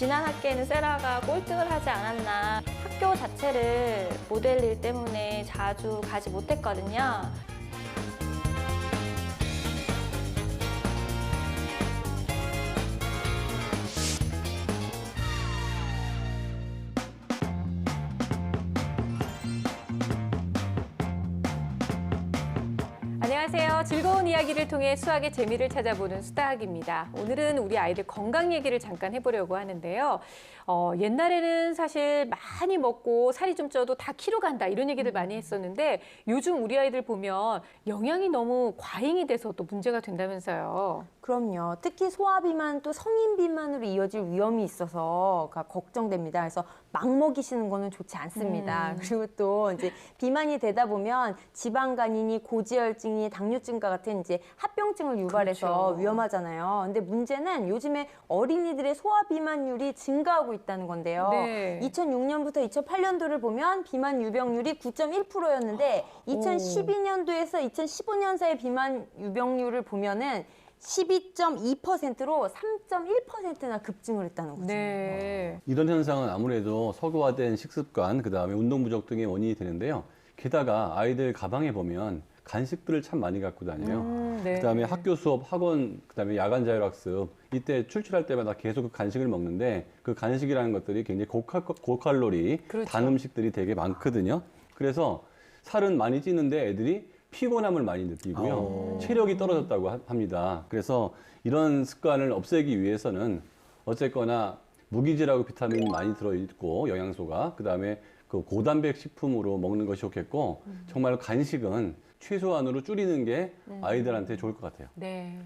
지난 학기에는 세라가 꼴등을 하지 않았나. 학교 자체를 모델 일 때문에 자주 가지 못했거든요. 안녕하세요. 즐거운 이야기를 통해 수학의 재미를 찾아보는 수다학입니다. 오늘은 우리 아이들 건강 얘기를 잠깐 해보려고 하는데요. 옛날에는 사실 많이 먹고 살이 좀 쪄도 다 키로 간다 이런 얘기들 많이 했었는데 요즘 우리 아이들 보면 영양이 너무 과잉이 돼서 또 문제가 된다면서요. 그럼요. 특히 소아비만 또 성인 비만으로 이어질 위험이 있어서 걱정됩니다. 그래서 막 먹이시는 거는 좋지 않습니다. 그리고 또 이제 비만이 되다 보면 지방간이니 고지혈증이 당뇨증과 같은 이제 합병증을 유발해서 그렇죠. 위험하잖아요. 근데 문제는 요즘에 어린이들의 소아비만율이 증가하고 있다는 건데요. 네. 2006년부터 2008년도를 보면 비만 유병률이 9.1%였는데 2012년도에서 2015년 사이 비만 유병률을 보면은 12.2%로 3.1%나 급증을 했다는 거죠. 네. 이런 현상은 아무래도 서구화된 식습관, 그다음에 운동 부족 등의 원인이 되는데요. 게다가 아이들 가방에 보면 간식들을 참 많이 갖고 다녀요. 네. 그다음에 학교 수업, 학원, 그다음에 야간 자율학습 이때 출출할 때마다 계속 그 간식을 먹는데 그 간식이라는 것들이 굉장히 고칼로리, 그렇죠. 단 음식들이 되게 많거든요. 그래서 살은 많이 찌는데 애들이 피곤함을 많이 느끼고요. 체력이 떨어졌다고 합니다. 그래서 이런 습관을 없애기 위해서는 어쨌거나 무기질하고 비타민이 많이 들어있고 영양소가 그다음에 그 고단백 식품으로 먹는 것이 좋겠고 정말 간식은 최소한으로 줄이는 게 아이들한테 좋을 것 같아요. 네.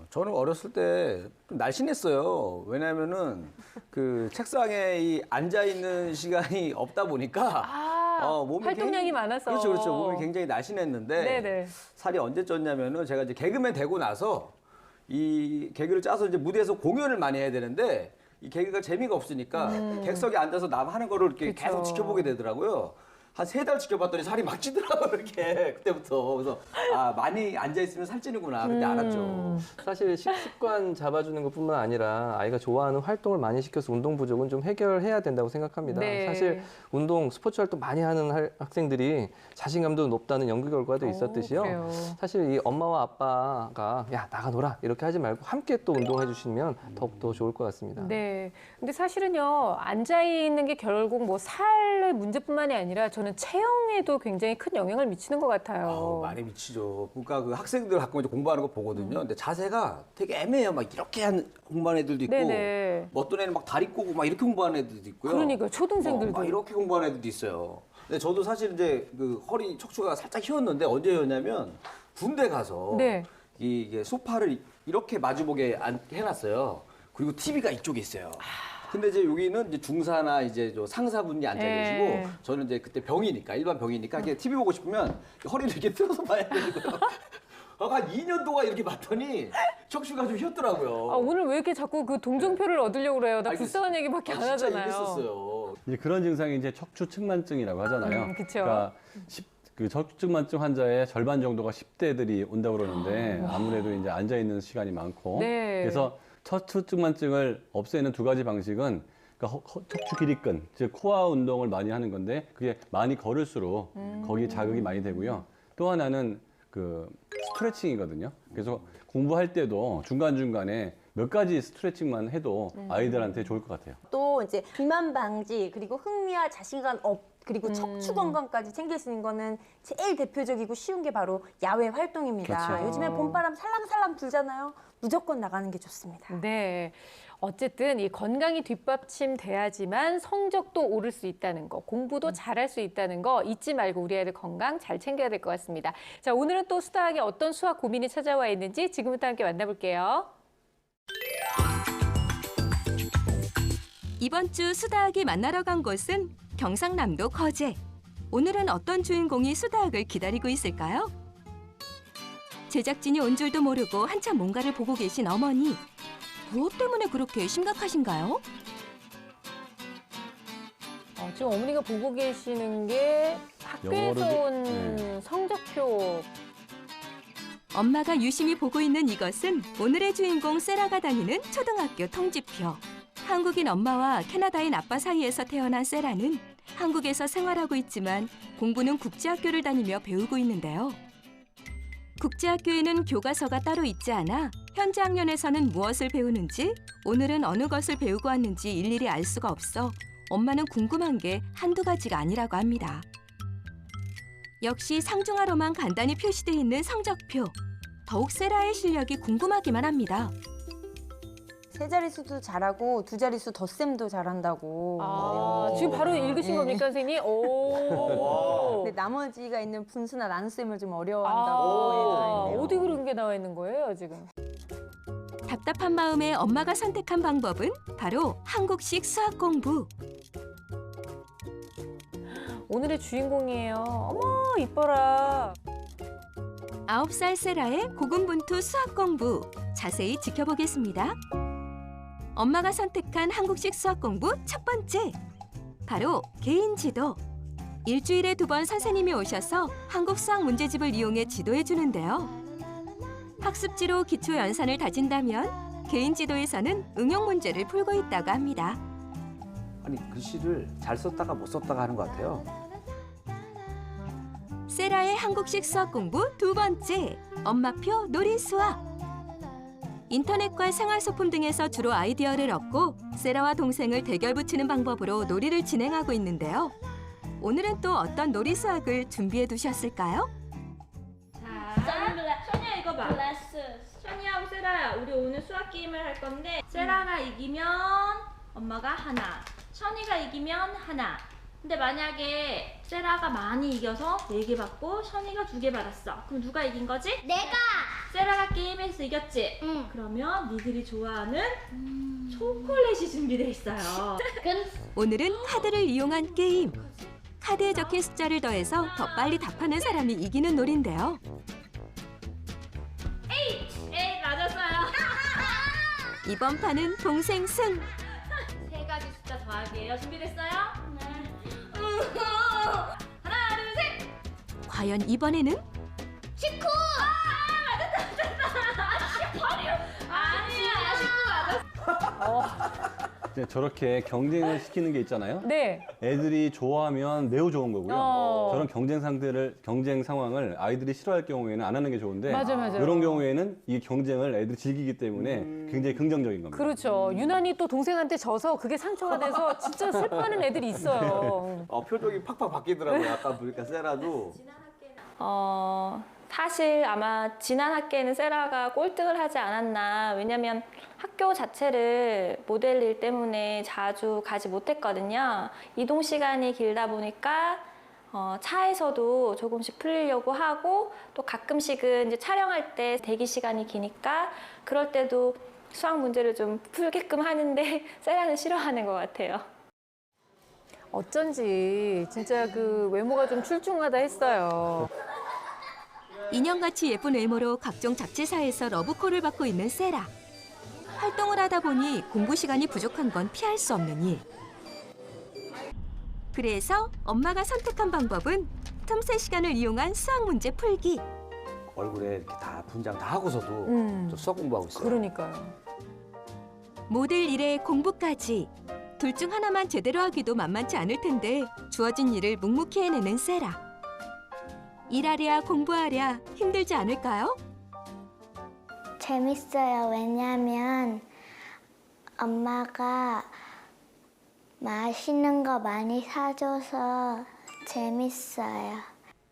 저는 어렸을 때 좀 날씬했어요. 왜냐면은 그 책상에 이 앉아 있는 시간이 없다 보니까 몸이 활동량이 많아서. 그렇죠. 몸이 굉장히 날씬했는데 네네. 살이 언제 쪘냐면은 제가 이제 개그맨 되고 나서 이 개그를 짜서 이제 무대에서 공연을 많이 해야 되는데 이 개그가 재미가 없으니까 객석에 앉아서 남 하는 거를 이렇게 그쵸. 계속 지켜보게 되더라고요. 한 3달 지켜봤더니 살이 막 찌더라고요, 이렇게. 그때부터. 그래서, 많이 앉아있으면 살찌는구나. 그때 알았죠. 사실 식습관 잡아주는 것뿐만 아니라 아이가 좋아하는 활동을 많이 시켜서 운동 부족은 좀 해결해야 된다고 생각합니다. 네. 사실 운동, 스포츠 활동 많이 하는 학생들이 자신감도 높다는 연구 결과도 있었듯이요. 그래요. 사실 이 엄마와 아빠가 야 나가 놀아 이렇게 하지 말고 함께 또 운동해 주시면 더욱더 좋을 것 같습니다. 네. 근데 사실은요, 앉아있는 게 결국 뭐 살의 문제뿐만이 아니라 저는 체형에도 굉장히 큰 영향을 미치는 것 같아요. 많이 미치죠. 그러니까 그 학생들 가끔 이제 공부하는 거 보거든요. 근데 자세가 되게 애매해요. 막 이렇게 공부하는 애들도 있고, 네네. 뭐 어떤 애는 막 다리 꼬고 막 이렇게 공부하는 애들도 있고요. 그러니까요, 초등생들도. 막 이렇게 공부하는 애들도 있어요. 근데 저도 사실 이제 그 허리 척추가 살짝 휘었는데 언제 휘었냐면 군대 가서 네. 이게 소파를 이렇게 마주보게 해놨어요. 그리고 TV가 이쪽에 있어요. 근데 이제 여기는 이제 중사나 이제 저 상사분이 앉아 계시고 네. 저는 이제 그때 병이니까 일반 병이니까 이게 TV 보고 싶으면 허리를 이렇게 틀어서 봐야 되고요. 한 2년 동안 이렇게 봤더니 척추가 좀 휘었더라고요. 오늘 왜 이렇게 자꾸 그 동정표를 얻으려고 그래요? 나 알겠- 불쌍한 얘기밖에 안 진짜 하잖아요. 이랬었어요. 이제 그런 증상이 이제 척추측만증이라고 하잖아요. 그쵸. 그러니까 그 척추측만증 환자의 절반 정도가 10대들이 온다고 그러는데 아무래도 이제 앉아 있는 시간이 많고 네. 그래서 척추측만증을 없애는 두 가지 방식은 그러니까 척추 기립근, 즉 코어 운동을 많이 하는 건데 그게 많이 걸을수록 거기에 자극이 많이 되고요. 또 하나는 그 스트레칭이거든요. 그래서 공부할 때도 중간중간에 몇 가지 스트레칭만 해도 아이들한테 좋을 것 같아요. 또 이제 비만 방지 그리고 흥미와 자신감 업 그리고 척추 건강까지 챙길 수 있는 거는 제일 대표적이고 쉬운 게 바로 야외 활동입니다. 그렇죠. 요즘에 봄바람 살랑살랑 불잖아요. 무조건 나가는 게 좋습니다. 네. 어쨌든 이 건강이 뒷받침돼야지만 성적도 오를 수 있다는 거, 공부도 잘할 수 있다는 거 잊지 말고 우리 아이들 건강 잘 챙겨야 될 것 같습니다. 자, 오늘은 또 수다학에 어떤 수학 고민이 찾아와 있는지 지금부터 함께 만나볼게요. 이번 주 수다학이 만나러 간 곳은 경상남도 거제. 오늘은 어떤 주인공이 수다학을 기다리고 있을까요? 제작진이 온 줄도 모르고 한참 뭔가를 보고 계신 어머니. 무엇 때문에 그렇게 심각하신가요? 지금 어머니가 보고 계시는 게 학교에서 영어로 온 네. 성적표. 엄마가 유심히 보고 있는 이것은 오늘의 주인공 세라가 다니는 초등학교 통지표. 한국인 엄마와 캐나다인 아빠 사이에서 태어난 세라는 한국에서 생활하고 있지만 공부는 국제학교를 다니며 배우고 있는데요. 국제학교에는 교과서가 따로 있지 않아 현재 학년에서는 무엇을 배우는지, 오늘은 어느 것을 배우고 왔는지 일일이 알 수가 없어 엄마는 궁금한 게 한두 가지가 아니라고 합니다. 역시 상중하로만 간단히 표시돼 있는 성적표. 더욱 세라의 실력이 궁금하기만 합니다. 세 자릿수도 잘하고 두 자릿수 덧셈도 잘한다고. 아, 지금 바로 읽으신 네. 겁니까, 선생님? 오. 근데 나머지가 있는 분수나 나눗셈을 좀 아, 어려워한다고 얘기가 있네요. 어디 그런 게 나와 있는 거예요, 지금? 답답한 마음에 엄마가 선택한 방법은 바로 한국식 수학 공부. 오늘의 주인공이에요. 어머, 이뻐라. 9살 세라의 고군분투 수학 공부. 자세히 지켜보겠습니다. 엄마가 선택한 한국식 수학 공부 첫 번째. 바로 개인 지도. 일주일에 2번 선생님이 오셔서 한국 수학 문제집을 이용해 지도해 주는데요. 학습지로 기초 연산을 다진다면 개인 지도에서는 응용 문제를 풀고 있다고 합니다. 아니 글씨를 잘 썼다가 못 썼다가 하는 것 같아요. 세라의 한국식 수학 공부 두 번째. 엄마표 놀이 수학. 인터넷과 생활소품 등에서 주로 아이디어를 얻고 세라와 동생을 대결 붙이는 방법으로 놀이를 진행하고 있는데요. 오늘은 또 어떤 놀이 수학을 준비해 두셨을까요? 소니야 이거 봐. 소니하고 세라야, 우리 오늘 수학 게임을 할 건데 세라가 이기면 엄마가 하나, 션이가 이기면 하나. 근데 만약에 세라가 많이 이겨서 4개 받고 션이가 2개 받았어. 그럼 누가 이긴 거지? 내가! 세라가 게임에서 이겼지? 응. 그러면 니들이 좋아하는 초콜릿이 준비돼 있어요. 오늘은 카드를 이용한 게임. 카드에 적힌 숫자를 더해서 더 빨리 답하는 사람이 이기는 놀인데요. 에이, 맞았어요. 이번 판은 동생 승. 3가지 숫자 더하기예요. 준비됐어요? 네. 하나, 둘, 셋! 과연 이번에는? 19! 아니야, 19 맞았어. 이제 저렇게 경쟁을 시키는 게 있잖아요. 네. 애들이 좋아하면 매우 좋은 거고요. 어. 저런 경쟁 상황을 아이들이 싫어할 경우에는 안 하는 게 좋은데 맞아요. 이런 경우에는 이 경쟁을 애들이 즐기기 때문에 굉장히 긍정적인 겁니다. 그렇죠. 유난히 또 동생한테 져서 그게 상처가 돼서 진짜 슬퍼하는 애들이 있어요. 표정이 팍팍 바뀌더라고요. 아까 보니까 세라도. 사실 아마 지난 학기에는 세라가 꼴등을 하지 않았나. 왜냐면 학교 자체를 모델 일 때문에 자주 가지 못했거든요. 이동 시간이 길다 보니까 차에서도 조금씩 풀리려고 하고, 또 가끔씩은 이제 촬영할 때 대기 시간이 기니까 그럴 때도 수학 문제를 좀 풀게끔 하는데 세라는 싫어하는 것 같아요. 어쩐지 진짜 그 외모가 좀 출중하다 했어요. 인형같이 예쁜 외모로 각종 잡지사에서 러브콜을 받고 있는 세라. 활동을 하다 보니 공부 시간이 부족한 건 피할 수 없는 일. 그래서 엄마가 선택한 방법은 틈새 시간을 이용한 수학 문제 풀기. 얼굴에 이렇게 다 분장 다 하고서도 또 수학 공부하고 있어요. 그러니까요. 모델 일에 공부까지. 둘 중 하나만 제대로 하기도 만만치 않을 텐데 주어진 일을 묵묵히 해내는 세라. 일하랴 공부하랴 힘들지 않을까요? 재밌어요. 왜냐면 엄마가 맛있는 거 많이 사줘서 재밌어요.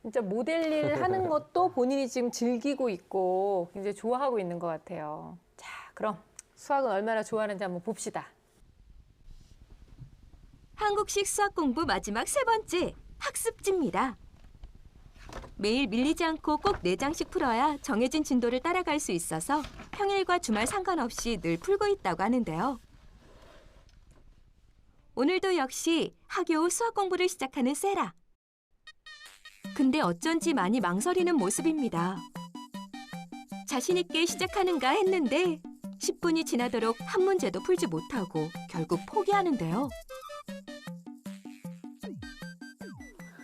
진짜 모델 일 하는 것도 본인이 지금 즐기고 있고 굉장히 좋아하고 있는 것 같아요. 자, 그럼 수학은 얼마나 좋아하는지 한번 봅시다. 한국식 수학 공부 마지막 3번째, 학습지입니다. 매일 밀리지 않고 꼭 4장씩 풀어야 정해진 진도를 따라갈 수 있어서 평일과 주말 상관없이 늘 풀고 있다고 하는데요. 오늘도 역시 학교 후 수학 공부를 시작하는 세라. 근데 어쩐지 많이 망설이는 모습입니다. 자신 있게 시작하는가 했는데 10분이 지나도록 한 문제도 풀지 못하고 결국 포기하는데요.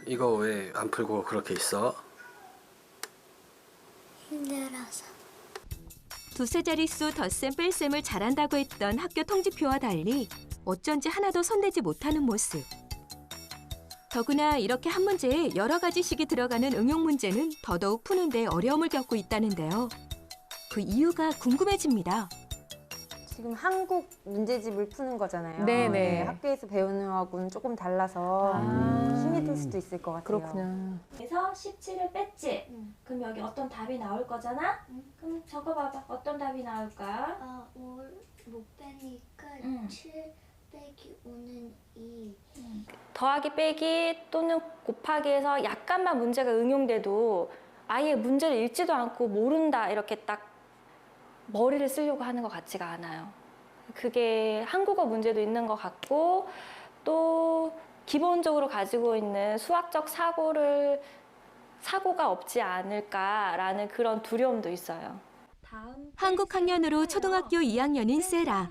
이거 왜 안 풀고 그렇게 있어? 힘들어서. 두세 자릿수 덧셈 뺄셈을 잘한다고 했던 학교 통지표와 달리 어쩐지 하나도 손대지 못하는 모습. 더구나 이렇게 한 문제에 여러 가지 식이 들어가는 응용 문제는 더더욱 푸는데 어려움을 겪고 있다는데요. 그 이유가 궁금해집니다. 지금 한국 문제집을 푸는 거잖아요. 네네. 네, 학교에서 배우는 거하고는 조금 달라서 힘이 들 수도 있을 것 같아요. 그렇구나. 그래서 17을 뺐지? 그럼 여기 어떤 답이 나올 거잖아? 그럼 적어봐봐. 어떤 답이 나올까? 5 못 빼니까 7 빼기 5는 2. 더하기 빼기 또는 곱하기에서 약간만 문제가 응용돼도 아예 문제를 읽지도 않고 모른다 이렇게 딱 머리를 쓰려고 하는 것 같지가 않아요. 그게 한국어 문제도 있는 것 같고 또 기본적으로 가지고 있는 수학적 사고가 없지 않을까라는 그런 두려움도 있어요. 한국 학년으로 초등학교 2학년인 세라.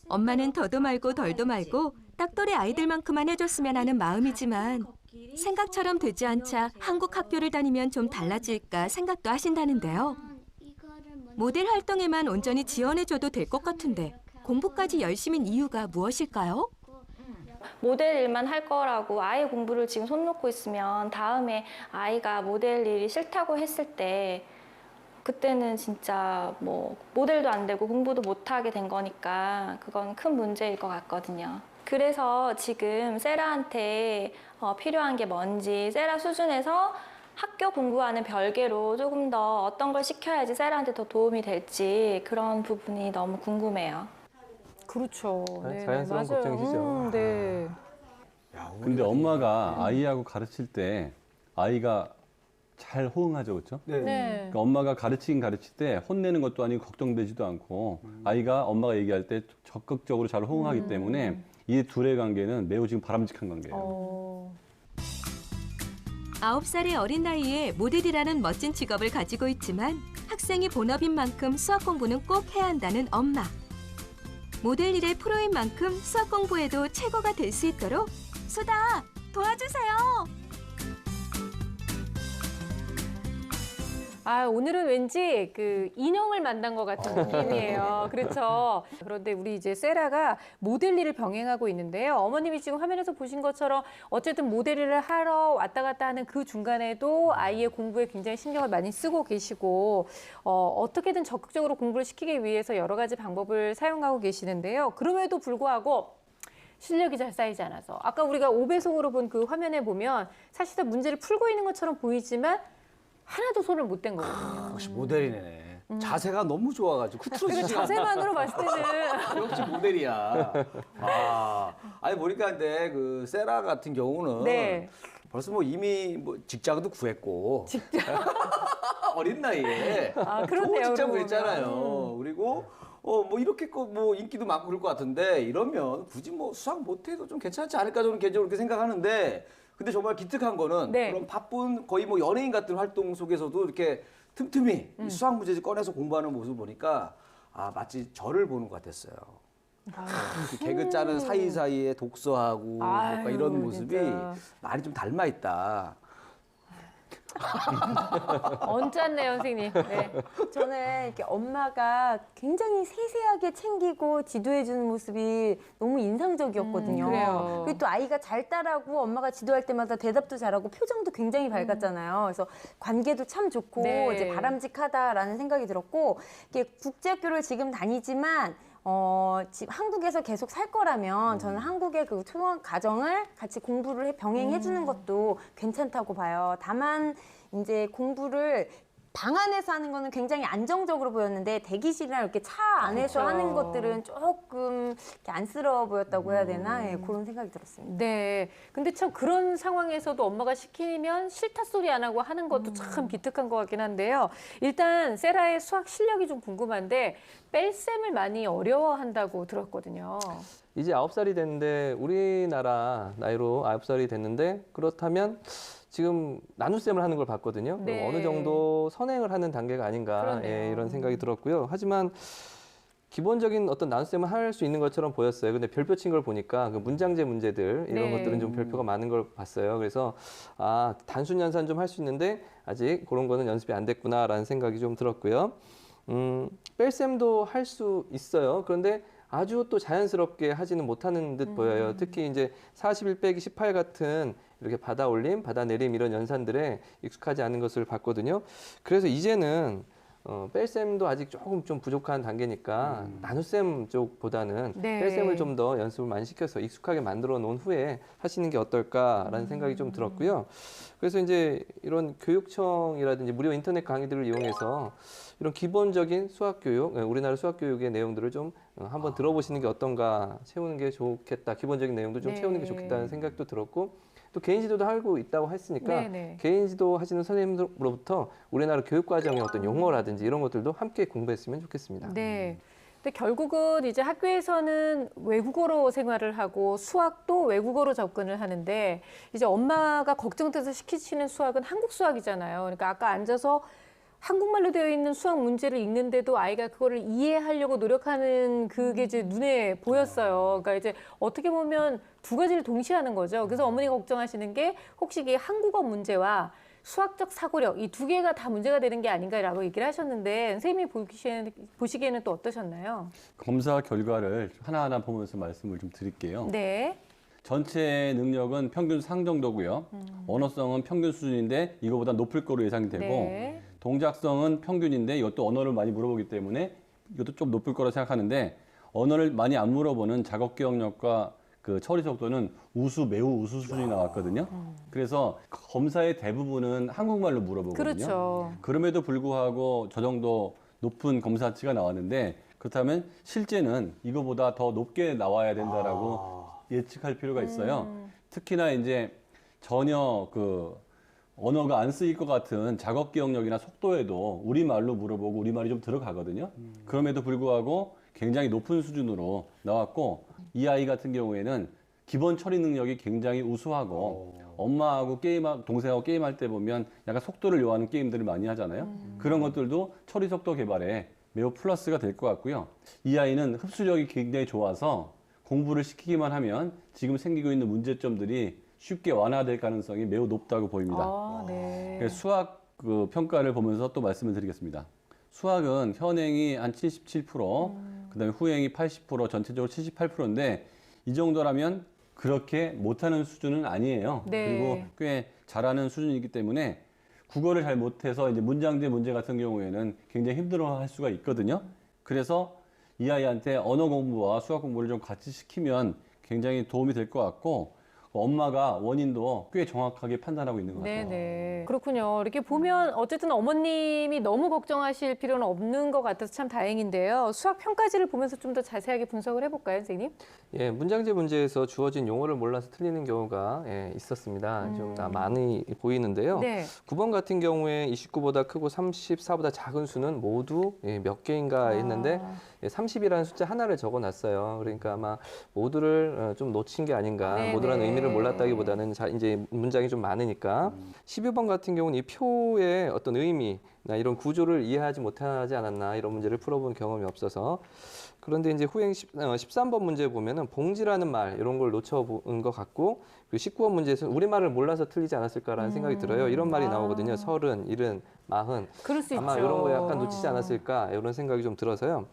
엄마는 더도 말고 덜도 말고 딱또래 아이들만큼만 해줬으면 하는 마음이지만 생각처럼 되지 않자 한국 학교를 다니면 좀 달라질까 생각도 하신다는데요. 모델 활동에만 온전히 지원해줘도 될 것 같은데 공부까지 열심인 이유가 무엇일까요? 모델 일만 할 거라고 아이 공부를 지금 손 놓고 있으면 다음에 아이가 모델 일이 싫다고 했을 때 그때는 진짜 뭐 모델도 안 되고 공부도 못 하게 된 거니까 그건 큰 문제일 것 같거든요. 그래서 지금 세라한테 필요한 게 뭔지 세라 수준에서 학교 공부와는 별개로 조금 더 어떤 걸 시켜야지 세라한테 더 도움이 될지 그런 부분이 너무 궁금해요. 그렇죠. 자연스러운 맞아요. 걱정이시죠. 네. 근데 엄마가 아이하고 가르칠 때 아이가 잘 호응하죠, 그렇죠? 네. 네. 그러니까 엄마가 가르칠 때 혼내는 것도 아니고 걱정되지도 않고 아이가 엄마가 얘기할 때 적극적으로 잘 호응하기 때문에 이 둘의 관계는 매우 지금 바람직한 관계예요. 9살의 어린 나이에 모델이라는 멋진 직업을 가지고 있지만 학생이 본업인 만큼 수학 공부는 꼭 해야 한다는 엄마. 모델 일의 프로인 만큼 수학 공부에도 최고가 될 수 있도록 수다 도와주세요. 아, 오늘은 왠지 그 인형을 만난 것 같은 느낌이에요. 그렇죠. 그런데 우리 이제 세라가 모델 일을 병행하고 있는데요. 어머님이 지금 화면에서 보신 것처럼 어쨌든 모델 일을 하러 왔다 갔다 하는 그 중간에도 아이의 공부에 굉장히 신경을 많이 쓰고 계시고 어떻게든 적극적으로 공부를 시키기 위해서 여러 가지 방법을 사용하고 계시는데요. 그럼에도 불구하고 실력이 잘 쌓이지 않아서 아까 우리가 5배속으로 본 그 화면에 보면 사실상 문제를 풀고 있는 것처럼 보이지만 하나도 손을 못 댄 거거든요. 역시 모델이네. 자세가 너무 좋아가지고 그리고 흐트러지지 않아. 자세만으로 봤을 때는 역시 모델이야. 아니 보니까 근데 그 세라 같은 경우는 네. 벌써 뭐 이미 뭐 직장도 구했고 어린 나이에 그렇네요, 좋은 직장 그러고 구했잖아요. 그리고 뭐 이렇게 뭐 인기도 많고 그럴 것 같은데 이러면 굳이 뭐 수학 못해도 좀 괜찮지 않을까 저는 개인적으로 그렇게 생각하는데 근데 정말 기특한 거는 네. 그런 바쁜 거의 뭐 연예인 같은 활동 속에서도 이렇게 틈틈이 이 수학 문제집 꺼내서 공부하는 모습 보니까 마치 저를 보는 것 같았어요. 개그 짜는 사이사이에 독서하고 뭔가 이런 모습이 진짜. 많이 좀 닮아 있다. 언짢네요, 선생님. 네. 저는 이렇게 엄마가 굉장히 세세하게 챙기고 지도해주는 모습이 너무 인상적이었거든요. 그래요. 그리고 또 아이가 잘 따라고 엄마가 지도할 때마다 대답도 잘하고 표정도 굉장히 밝았잖아요. 그래서 관계도 참 좋고 네. 이제 바람직하다라는 생각이 들었고 이게 국제학교를 지금 다니지만 지금 한국에서 계속 살 거라면 저는 한국의 그 초등 가정을 같이 공부를 병행해 주는 것도 괜찮다고 봐요. 다만 이제 공부를 방 안에서 하는 거는 굉장히 안정적으로 보였는데 대기실이나 이렇게 차 안에서 그렇죠. 하는 것들은 조금 이렇게 안쓰러워 보였다고 해야 되나? 예, 그런 생각이 들었습니다. 네. 근데 참 그런 상황에서도 엄마가 시키면 싫다 소리 안 하고 하는 것도 참 기특한 것 같긴 한데요. 일단 세라의 수학 실력이 좀 궁금한데 뺄셈을 많이 어려워한다고 들었거든요. 이제 9살이 됐는데 우리나라 나이로 9살이 됐는데 그렇다면 지금 나눗셈을 하는 걸 봤거든요. 네. 어느 정도 선행을 하는 단계가 아닌가 그러네요. 이런 생각이 들었고요. 하지만 기본적인 어떤 나눗셈을 할 수 있는 것처럼 보였어요. 근데 별표 친 걸 보니까 그 문장제 문제들 이런 네. 것들은 좀 별표가 많은 걸 봤어요. 그래서 단순 연산 좀 할 수 있는데 아직 그런 거는 연습이 안 됐구나라는 생각이 좀 들었고요. 뺄셈도 할 수 있어요. 그런데 아주 또 자연스럽게 하지는 못하는 듯 보여요. 특히 이제 41 빼기 18 같은 이렇게 받아 올림, 받아 내림 이런 연산들에 익숙하지 않은 것을 봤거든요. 그래서 이제는 뺄셈도 아직 조금 좀 부족한 단계니까 나눗셈 쪽보다는 네. 뺄셈을 좀 더 연습을 많이 시켜서 익숙하게 만들어 놓은 후에 하시는 게 어떨까라는 생각이 좀 들었고요. 그래서 이제 이런 교육청이라든지 무료 인터넷 강의들을 이용해서 이런 기본적인 수학 교육, 우리나라 수학 교육의 내용들을 좀 한번 들어보시는 게 어떤가, 채우는 게 좋겠다. 기본적인 내용도 좀 네. 채우는 게 좋겠다는 생각도 들었고, 또 개인 지도도 하고 있다고 했으니까 네네. 개인 지도 하시는 선생님으로부터 우리나라 교육 과정의 어떤 용어라든지 이런 것들도 함께 공부했으면 좋겠습니다. 네. 근데 결국은 이제 학교에서는 외국어로 생활을 하고 수학도 외국어로 접근을 하는데 이제 엄마가 걱정돼서 시키시는 수학은 한국 수학이잖아요. 그러니까 아까 앉아서 한국말로 되어 있는 수학 문제를 읽는데도 아이가 그거를 이해하려고 노력하는 그게 이제 눈에 보였어요. 그러니까 이제 어떻게 보면 두 가지를 동시에 하는 거죠. 그래서 어머니가 걱정하시는 게 혹시 이게 한국어 문제와 수학적 사고력 이 두 개가 다 문제가 되는 게 아닌가라고 얘기를 하셨는데 선생님이 보시기에는 또 어떠셨나요? 검사 결과를 하나하나 보면서 말씀을 좀 드릴게요. 네. 전체 능력은 평균 상 정도고요. 언어성은 평균 수준인데 이거보다 높을 거로 예상이 되고 네. 동작성은 평균인데 이것도 언어를 많이 물어보기 때문에 이것도 좀 높을 거라 생각하는데 언어를 많이 안 물어보는 작업 기억력과 그 처리 속도는 매우 우수 수준이 나왔거든요. 그래서 검사의 대부분은 한국말로 물어보거든요. 그렇죠. 그럼에도 불구하고 저 정도 높은 검사치가 나왔는데 그렇다면 실제는 이거보다 더 높게 나와야 된다라고 예측할 필요가 있어요. 특히나 이제 전혀 그 언어가 안 쓰일 것 같은 작업 기억력이나 속도에도 우리말로 물어보고 우리말이 좀 들어가거든요. 그럼에도 불구하고 굉장히 높은 수준으로 나왔고 이 아이 같은 경우에는 기본 처리 능력이 굉장히 우수하고 엄마하고 동생하고 게임할 때 보면 약간 속도를 요하는 게임들을 많이 하잖아요. 그런 것들도 처리 속도 개발에 매우 플러스가 될 것 같고요. 이 아이는 흡수력이 굉장히 좋아서 공부를 시키기만 하면 지금 생기고 있는 문제점들이 쉽게 완화될 가능성이 매우 높다고 보입니다. 아, 네. 그래서 수학 그 평가를 보면서 또 말씀을 드리겠습니다. 수학은 현행이 한 77%, 그다음에 후행이 80%, 전체적으로 78%인데 이 정도라면 그렇게 못하는 수준은 아니에요. 네. 그리고 꽤 잘하는 수준이기 때문에 국어를 잘 못해서 이제 문장제 문제 같은 경우에는 굉장히 힘들어할 수가 있거든요. 그래서 이 아이한테 언어 공부와 수학 공부를 좀 같이 시키면 굉장히 도움이 될 것 같고 엄마가 원인도 꽤 정확하게 판단하고 있는 것 같아요. 네네. 그렇군요. 이렇게 보면 어쨌든 어머님이 너무 걱정하실 필요는 없는 것 같아서 참 다행인데요. 수학 평가지를 보면서 좀 더 자세하게 분석을 해볼까요, 선생님? 예, 문장제 문제에서 주어진 용어를 몰라서 틀리는 경우가 있었습니다. 좀 많이 보이는데요. 네. 9번 같은 경우에 29보다 크고 34보다 작은 수는 모두 몇 개인가 했는데 30이라는 숫자 하나를 적어놨어요. 그러니까 아마 모두를 좀 놓친 게 아닌가. 네네. 모두라는 의미를 몰랐다기보다는 이제 문장이 좀 많으니까. 12번 같은 경우는 이 표의 어떤 의미나 이런 구조를 이해하지 못하지 않았나 이런 문제를 풀어본 경험이 없어서. 그런데 이제 후행 13번 문제 보면은 봉지라는 말 이런 걸 놓쳐본 것 같고 그리고 19번 문제에서는 우리말을 몰라서 틀리지 않았을까라는 생각이 들어요. 이런 말이 나오거든요. 30, 70, 40. 그럴 수 아마 있죠. 이런 거 약간 놓치지 않았을까 이런 생각이 좀 들어서요.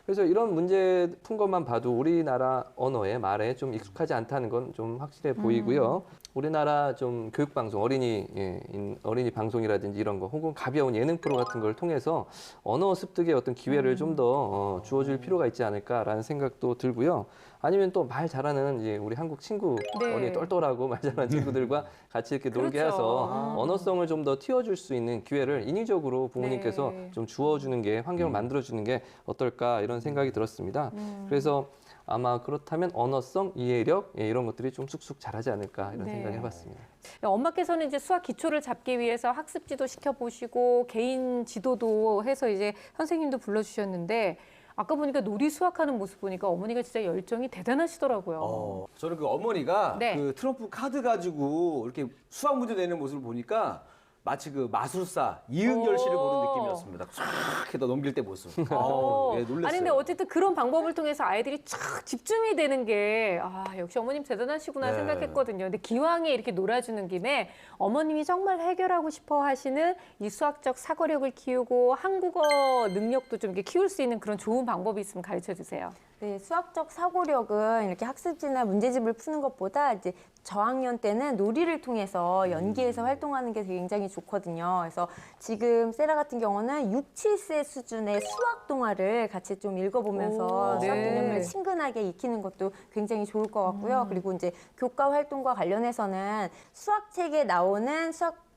그래서 이런 문제 푼 것만 봐도 우리나라 언어에 말에 좀 익숙하지 않다는 건 좀 확실해 보이고요. 우리나라 좀 교육방송, 어린이 방송이라든지 이런 거, 혹은 가벼운 예능 프로 같은 걸 통해서 언어 습득의 어떤 기회를 좀 더 주어줄 필요가 있지 않을까라는 생각도 들고요. 아니면 또 말 잘하는 이제 우리 한국 친구, 네. 어린이 똘똘하고 말 잘하는 친구들과 같이 이렇게 놀게 그렇죠. 해서 언어성을 좀 더 틔워줄 수 있는 기회를 인위적으로 부모님께서 네. 좀 주어주는 게, 환경을 만들어주는 게 어떨까 이런 생각이 들었습니다. 그래서 아마 그렇다면 언어성, 이해력 이런 것들이 좀 쑥쑥 자라지 않을까 이런 네. 생각을 해봤습니다. 엄마께서는 이제 수학 기초를 잡기 위해서 학습지도 시켜보시고 개인 지도도 해서 이제 선생님도 불러주셨는데 아까 보니까 놀이 수학하는 모습 보니까 어머니가 진짜 열정이 대단하시더라고요. 저는 그 어머니가 네. 그 트럼프 카드 가지고 이렇게 수학 문제 내는 모습을 보니까 마치 그 마술사 이은결 씨를 보는 느낌이었습니다. 쫙 해도 넘길 때 모습. 예, 놀랐어요. 아니 근데 어쨌든 그런 방법을 통해서 아이들이 쫙 집중이 되는 게 역시 어머님 대단하시구나 네. 생각했거든요. 근데 기왕에 이렇게 놀아주는 김에 어머님이 정말 해결하고 싶어 하시는 이 수학적 사고력을 키우고 한국어 능력도 좀 이렇게 키울 수 있는 그런 좋은 방법이 있으면 가르쳐 주세요. 네, 수학적 사고력은 이렇게 학습지나 문제집을 푸는 것보다 이제 저학년 때는 놀이를 통해서 연계해서 활동하는 게 굉장히 좋거든요. 그래서 지금 세라 같은 경우는 6, 7세 수준의 수학 동화를 같이 좀 읽어보면서 오, 수학 네. 개념을 친근하게 익히는 것도 굉장히 좋을 것 같고요. 그리고 이제 교과 활동과 관련해서는 수학책에 나오는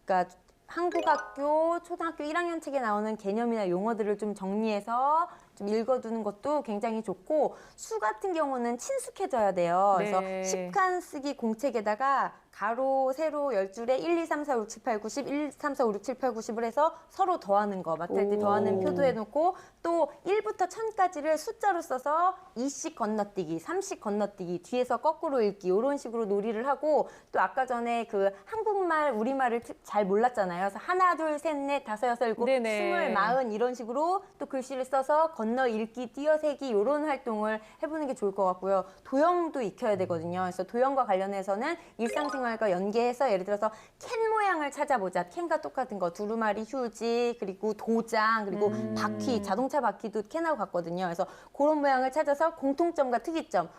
그러니까 한국학교 초등학교 1학년 책에 나오는 개념이나 용어들을 좀 정리해서 좀 읽어두는 것도 굉장히 좋고 수 같은 경우는 친숙해져야 돼요. 그래서 네. 10칸 쓰기 공책에다가 가로, 세로 10줄에 1, 2, 3, 4, 5, 6, 7, 8, 9, 10, 1, 3, 4, 5, 6, 7, 8, 90을 해서 서로 더하는 거, 마탈 때 더하는 표도 해놓고 또 1부터 1000까지를 숫자로 써서 2씩 건너뛰기, 3씩 건너뛰기, 뒤에서 거꾸로 읽기 이런 식으로 놀이를 하고 또 아까 전에 그 한국말, 우리말을 잘 몰랐잖아요. 그래서 하나, 둘, 셋, 넷, 다섯, 여섯, 일곱, 네네. 스물, 마흔 이런 식으로 또 글씨를 써서 건너 읽기, 띄어세기 이런 활동을 해보는 게 좋을 것 같고요. 도형도 익혀야 되거든요. 그래서 도형과 관련해서는 일상생활과 연계해서 예를 들어서 캔 모양을 찾아보자. 캔과 똑같은 거 두루마리 휴지 그리고 도장 그리고 바퀴 자동차 바퀴도 캔하고 같거든요. 그래서 그런 모양을 찾아서 공통점과 특이점.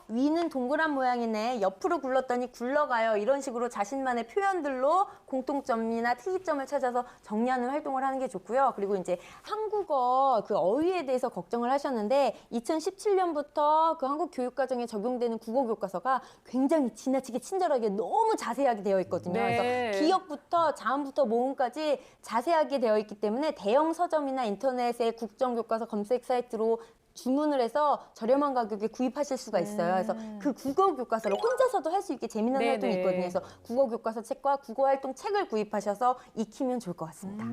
위는 동그란 모양이네. 옆으로 굴렀더니 굴러가요. 이런 식으로 자신만의 표현들로 공통점이나 특이점을 찾아서 정리하는 활동을 하는 게 좋고요. 그리고 이제 한국어 그 어휘에 대해서 걱정을 하셨는데 2017년부터 그 한국 교육과정에 적용되는 국어 교과서가 굉장히 지나치게 친절하게 너무 자세하게 되어 있거든요. 네. 그래서 기역부터 자음부터 모음까지 자세하게 되어 있기 때문에 대형 서점이나 인터넷의 국정교과서 검색 사이트로 주문을 해서 저렴한 가격에 구입하실 수가 있어요. 그래서 그 국어 교과서를 혼자서도 할 수 있게 재미난 네네. 활동이 있거든요. 그래서 국어 교과서 책과 국어 활동 책을 구입하셔서 익히면 좋을 것 같습니다.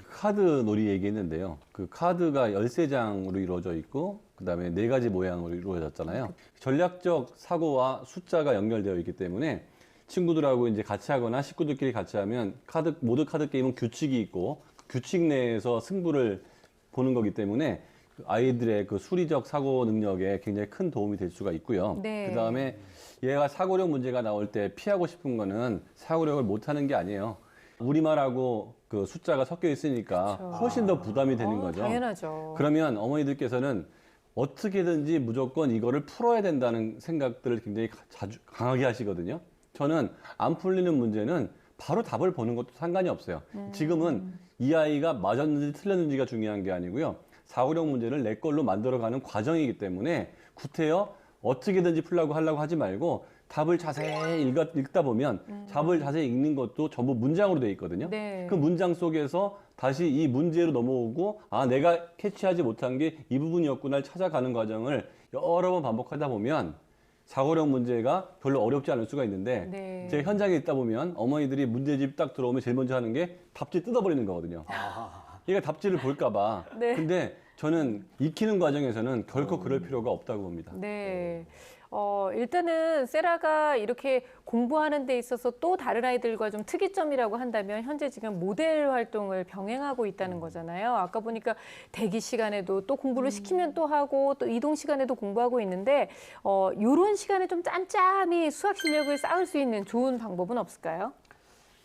카드 놀이 얘기했는데요. 그 카드가 13장으로 이루어져 있고 그다음에 4가지 모양으로 이루어졌잖아요. 전략적 사고와 숫자가 연결되어 있기 때문에 친구들하고 이제 같이 하거나 식구들끼리 같이 하면 모든 카드 게임은 규칙이 있고 규칙 내에서 승부를 보는 거기 때문에 아이들의 그 수리적 사고 능력에 굉장히 큰 도움이 될 수가 있고요. 네. 그다음에 얘가 사고력 문제가 나올 때 피하고 싶은 거는 사고력을 못 하는 게 아니에요. 우리말하고 그 숫자가 섞여 있으니까 그렇죠. 훨씬 더 부담이 되는 거죠. 당연하죠. 그러면 어머니들께서는 어떻게든지 무조건 이거를 풀어야 된다는 생각들을 굉장히 강하게 하시거든요. 저는 안 풀리는 문제는 바로 답을 보는 것도 상관이 없어요. 지금은 이 아이가 맞았는지 틀렸는지가 중요한 게 아니고요. 사고력 문제를 내 걸로 만들어가는 과정이기 때문에 구태여 어떻게든지 풀려고 하려고 하지 말고 답을 자세히 읽다 보면 답을 자세히 읽는 것도 전부 문장으로 돼 있거든요. 네. 그 문장 속에서 다시 이 문제로 넘어오고 내가 캐치하지 못한 게 이 부분이었구나를 찾아가는 과정을 여러 번 반복하다 보면 사고력 문제가 별로 어렵지 않을 수가 있는데 네. 제가 현장에 있다 보면 어머니들이 문제집 딱 들어오면 제일 먼저 하는 게 답지 뜯어버리는 거거든요. 얘가 답지를 볼까 봐. 네. 근데 저는 익히는 과정에서는 결코 그럴 필요가 없다고 봅니다. 네. 일단은 세라가 이렇게 공부하는 데 있어서 또 다른 아이들과 좀 특이점이라고 한다면 현재 지금 모델 활동을 병행하고 있다는 거잖아요. 아까 보니까 대기 시간에도 또 공부를 시키면 또 하고 또 이동 시간에도 공부하고 있는데 이런 시간에 좀 짬짬이 수학 실력을 쌓을 수 있는 좋은 방법은 없을까요?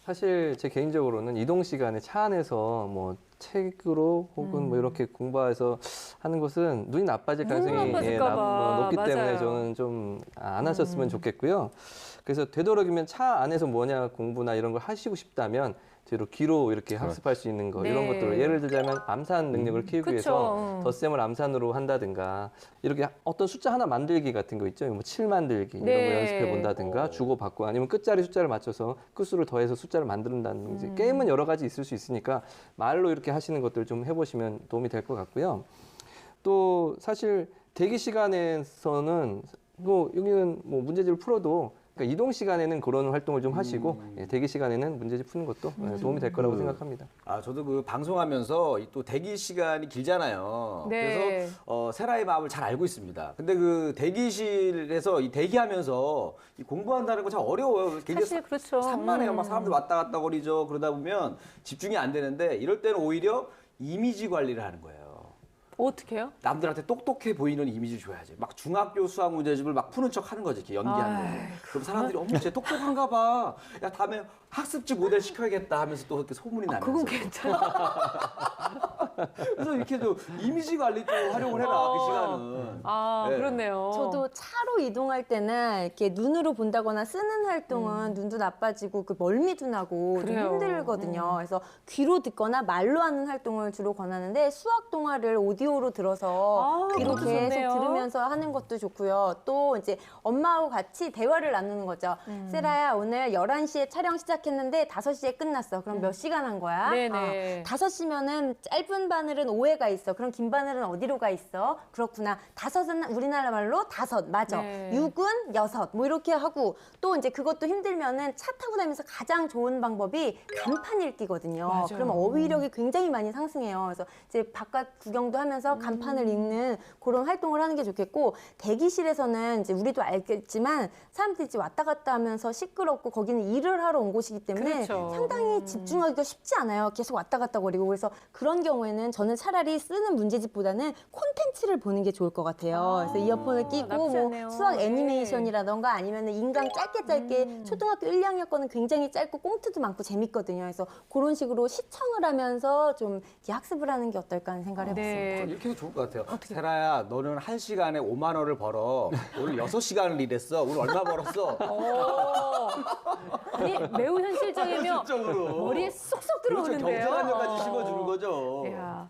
사실 제 개인적으로는 이동 시간에 차 안에서 뭐 책으로 혹은 뭐 이렇게 공부해서 하는 것은 눈이 나빠질 가능성이 나빠질까 봐. 높기 때문에 맞아요. 저는 좀 안 하셨으면 좋겠고요. 그래서 되도록이면 차 안에서 뭐냐 공부나 이런 걸 하시고 싶다면 뒤로 귀로 이렇게 학습할 수 있는 거 네. 이런 것들을 예를 들자면 암산 능력을 키우기 위해서 그쵸. 덧셈을 암산으로 한다든가 이렇게 어떤 숫자 하나 만들기 같은 거 있죠. 뭐 7 만들기 이런 네. 거 연습해 본다든가 주고 받고 아니면 끝자리 숫자를 맞춰서 끝수를 더해서 숫자를 만든다든지 게임은 여러 가지 있을 수 있으니까 말로 이렇게 하시는 것들 좀 해보시면 도움이 될 것 같고요. 또 사실 대기 시간에서는 뭐 여기는 뭐 문제집을 풀어도 그러니까 이동 시간에는 그런 활동을 좀 하시고 예, 대기 시간에는 문제집 푸는 것도 예, 도움이 될 거라고 생각합니다. 아, 저도 그 방송하면서 또 대기 시간이 길잖아요. 네. 그래서 세라의 마음을 잘 알고 있습니다. 근데 그 대기실에서 이 대기하면서 이 공부한다는 거 참 어려워요. 사실 그렇죠. 산만해요. 막 사람들 왔다 갔다 거리죠. 그러다 보면 집중이 안 되는데 이럴 때는 오히려 이미지 관리를 하는 거예요. 어떻게 해요? 남들한테 똑똑해 보이는 이미지 줘야지. 막 중학교 수학 문제집을 막 푸는 척 하는 거지. 이렇게 연기하는 거지. 그럼 사람들이 어머 쟤 똑똑한가 봐. 야 다음에 학습지 모델 시켜야겠다 하면서 또 그렇게 소문이 나면서. 그건 괜찮아. 그래서 이렇게 좀 이미지 관리 좀 활용을 해라 그 시간은. 아, 네. 그렇네요. 저도 차로 이동할 때는 이렇게 눈으로 본다거나 쓰는 활동은 눈도 나빠지고 그 멀미도 나고 좀 그래요. 힘들거든요. 그래서 귀로 듣거나 말로 하는 활동을 주로 권하는데 수학 동화를 오디오로 들어서 아, 귀로 그것도 계속 좋네요. 들으면서 하는 것도 좋고요. 또 이제 엄마하고 같이 대화를 나누는 거죠. 세라야 오늘 11시에 촬영 시작했는데 5시에 끝났어. 그럼 몇 시간 한 거야? 네네. 5시면은 짧은 바늘은 5회가 있어. 그럼 긴 바늘은 어디로 가 있어? 그렇구나. 5은 우리나라 말로 5, 맞아. 네. 6은 6, 뭐 이렇게 하고 또 이제 그것도 힘들면은 차 타고 다니면서 가장 좋은 방법이 간판 읽기거든요. 맞아요. 그러면 어휘력이 굉장히 많이 상승해요. 그래서 이제 바깥 구경도 하면서 간판을 읽는 그런 활동을 하는 게 좋겠고 대기실에서는 이제 우리도 알겠지만 사람들이 이제 왔다 갔다 하면서 시끄럽고 거기는 일을 하러 온 곳이기 때문에 그렇죠. 상당히 집중하기가 쉽지 않아요. 계속 왔다 갔다 거리고 그래서 그런 경우에는 저는 차라리 쓰는 문제집보다는 콘텐츠를 보는 게 좋을 것 같아요. 그래서 이어폰을 끼고 나쁘지 뭐 않네요. 수학 네. 애니메이션이라던가 아니면 인강 짧게 초등학교 1, 2학년 거는 굉장히 짧고 꽁트도 많고 재밌거든요. 그래서 그런 식으로 시청을 하면서 좀 이렇게 학습을 하는 게 어떨까 하는 생각을 해봤습니다. 네. 이렇게 해도 좋을 것 같아요. 세라야, 너는 1시간에 5만 원을 벌어. 오늘 6시간을 일했어. 오늘 얼마 벌었어? 아니, 매우 현실적이며 실적으로. 머리에 쏙쏙 그렇죠. 들어오는데요. 경제관념까지 심어주는 거죠. 이야.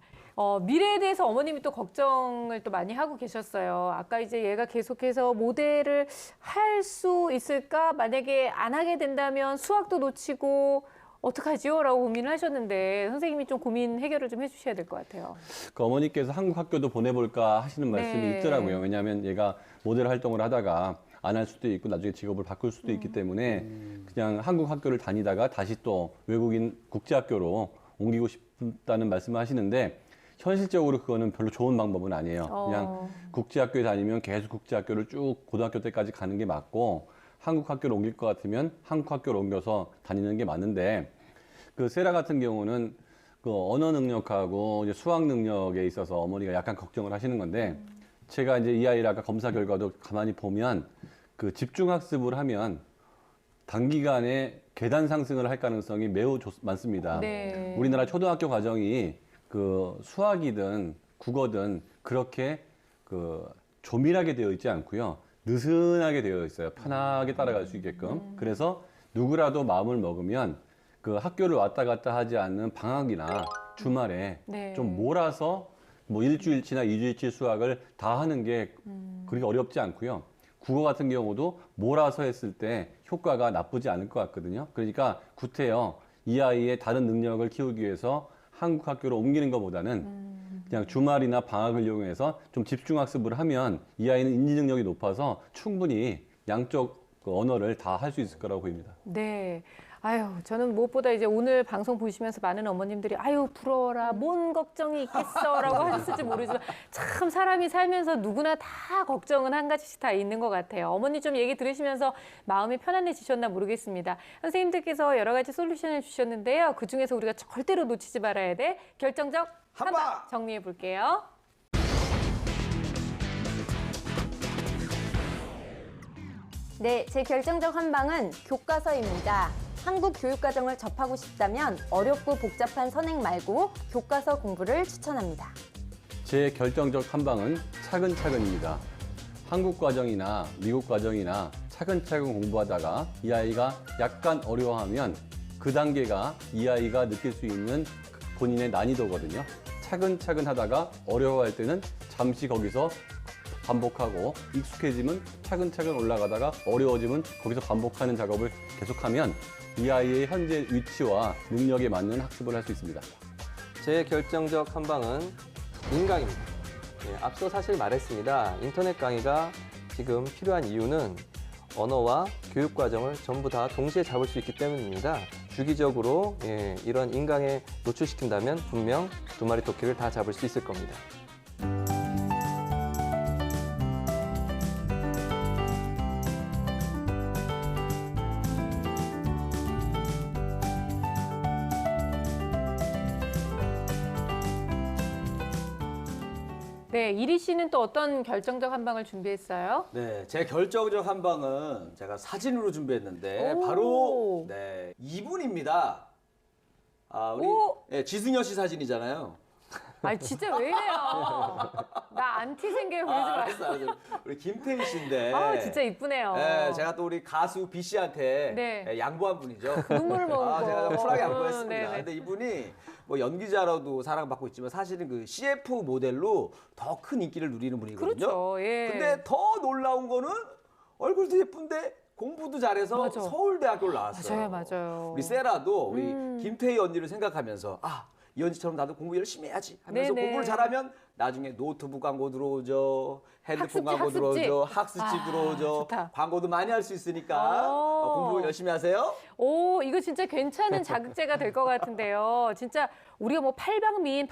미래에 대해서 어머님이 또 걱정을 또 많이 하고 계셨어요. 아까 이제 얘가 계속해서 모델을 할 수 있을까? 만약에 안 하게 된다면 수학도 놓치고 어떡하지요? 라고 고민을 하셨는데 선생님이 좀 고민 해결을 좀 해주셔야 될 것 같아요. 그 어머니께서 한국 학교도 보내볼까 하시는 말씀이 네. 있더라고요. 왜냐하면 얘가 모델 활동을 하다가 안 할 수도 있고 나중에 직업을 바꿀 수도 있기 때문에 그냥 한국 학교를 다니다가 다시 또 외국인 국제학교로 옮기고 싶다는 말씀을 하시는데 현실적으로 그거는 별로 좋은 방법은 아니에요. 그냥 국제학교에 다니면 계속 국제학교를 쭉 고등학교 때까지 가는 게 맞고 한국 학교를 옮길 것 같으면 한국 학교를 옮겨서 다니는 게 맞는데 그 세라 같은 경우는 그 언어 능력하고 이제 수학 능력에 있어서 어머니가 약간 걱정을 하시는 건데 제가 이제 이 아이를 아까 검사 결과도 가만히 보면 그 집중 학습을 하면 단기간에 계단 상승을 할 가능성이 매우 많습니다. 네. 우리나라 초등학교 과정이 그 수학이든 국어든 그렇게 그 조밀하게 되어 있지 않고요. 느슨하게 되어 있어요. 편하게 따라갈 수 있게끔. 그래서 누구라도 마음을 먹으면 그 학교를 왔다 갔다 하지 않는 방학이나 주말에 네. 좀 몰아서 뭐 일주일치나 이주일치 수학을 다 하는 게 그렇게 어렵지 않고요. 국어 같은 경우도 몰아서 했을 때 효과가 나쁘지 않을 것 같거든요. 그러니까 구태여 이 아이의 다른 능력을 키우기 위해서 한국 학교로 옮기는 것보다는 그냥 주말이나 방학을 이용해서 좀 집중 학습을 하면 이 아이는 인지 능력이 높아서 충분히 양쪽 그 언어를 다 할 수 있을 거라고 보입니다. 네. 아유, 저는 무엇보다 이제 오늘 방송 보시면서 많은 어머님들이 아유, 부러워라. 뭔 걱정이 있겠어라고 하셨을지 모르지만 참 사람이 살면서 누구나 다 걱정은 한 가지씩 다 있는 것 같아요. 어머니 좀 얘기 들으시면서 마음이 편안해지셨나 모르겠습니다. 선생님들께서 여러 가지 솔루션을 주셨는데요. 그중에서 우리가 절대로 놓치지 말아야 돼 결정적 한방 정리해 볼게요. 네, 제 결정적 한방은 교과서입니다. 한국 교육과정을 접하고 싶다면 어렵고 복잡한 선행 말고 교과서 공부를 추천합니다. 제 결정적 한방은 차근차근입니다. 한국 과정이나 미국 과정이나 차근차근 공부하다가 이 아이가 약간 어려워하면 그 단계가 이 아이가 느낄 수 있는 본인의 난이도거든요. 차근차근 하다가 어려워할 때는 잠시 거기서 반복하고 익숙해지면 차근차근 올라가다가 어려워지면 거기서 반복하는 작업을 계속하면 이 아이의 현재 위치와 능력에 맞는 학습을 할 수 있습니다. 제 결정적 한방은 인강입니다. 앞서 사실 말했습니다. 인터넷 강의가 지금 필요한 이유는 언어와 교육 과정을 전부 다 동시에 잡을 수 있기 때문입니다. 주기적으로 이런 인강에 노출시킨다면 분명 2마리 토끼를 다 잡을 수 있을 겁니다. 네, 이리 씨는 또 어떤 결정적 한방을 준비했어요? 네, 제 결정적 한 방은 제가 사진으로 준비했는데 오. 바로 네, 이분입니다. 우리 오. 지승현 씨 사진이잖아요. 아, 진짜 왜 이래요? 나 안티 생겨 그러지 마요. 알았어요. 우리 김태희 씨인데. 아, 진짜 이쁘네요. 네, 제가 또 우리 가수 B 씨한테 네. 양보한 분이죠. 눈물을 먹고. 제가 좀 쿨하게 양보했습니다. 네네. 근데 이분이 뭐 연기자로도 사랑받고 있지만 사실은 그 CF 모델로 더 큰 인기를 누리는 분이거든요. 그렇죠. 예. 근데 더 놀라운 거는 얼굴도 예쁜데 공부도 잘해서 맞아. 서울대학교를 나왔어요. 맞아요. 우리 세라도 우리 김태희 언니를 생각하면서 이 언니처럼 나도 공부 열심히 해야지 하면서 네네. 공부를 잘하면 나중에 노트북 광고 들어오죠. 핸드폰 학습지, 광고 학습지. 들어오죠. 학습지 아, 들어오죠. 좋다. 광고도 많이 할 수 있으니까 공부 열심히 하세요. 오, 이거 진짜 괜찮은 자극제가 될 것 같은데요. 진짜 우리가 뭐 팔방미인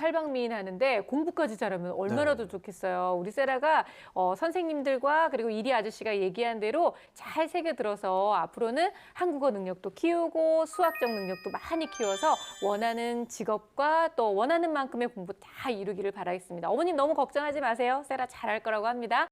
하는데 공부까지 잘하면 얼마나 더 좋겠어요. 우리 세라가 선생님들과 그리고 이리 아저씨가 얘기한 대로 잘 새겨들어서 앞으로는 한국어 능력도 키우고 수학적 능력도 많이 키워서 원하는 직업과 또 원하는 만큼의 공부 다 이루기를 바라겠습니다. 어머님 너무 걱정하지 마세요. 세라 잘할 거라고 합니다.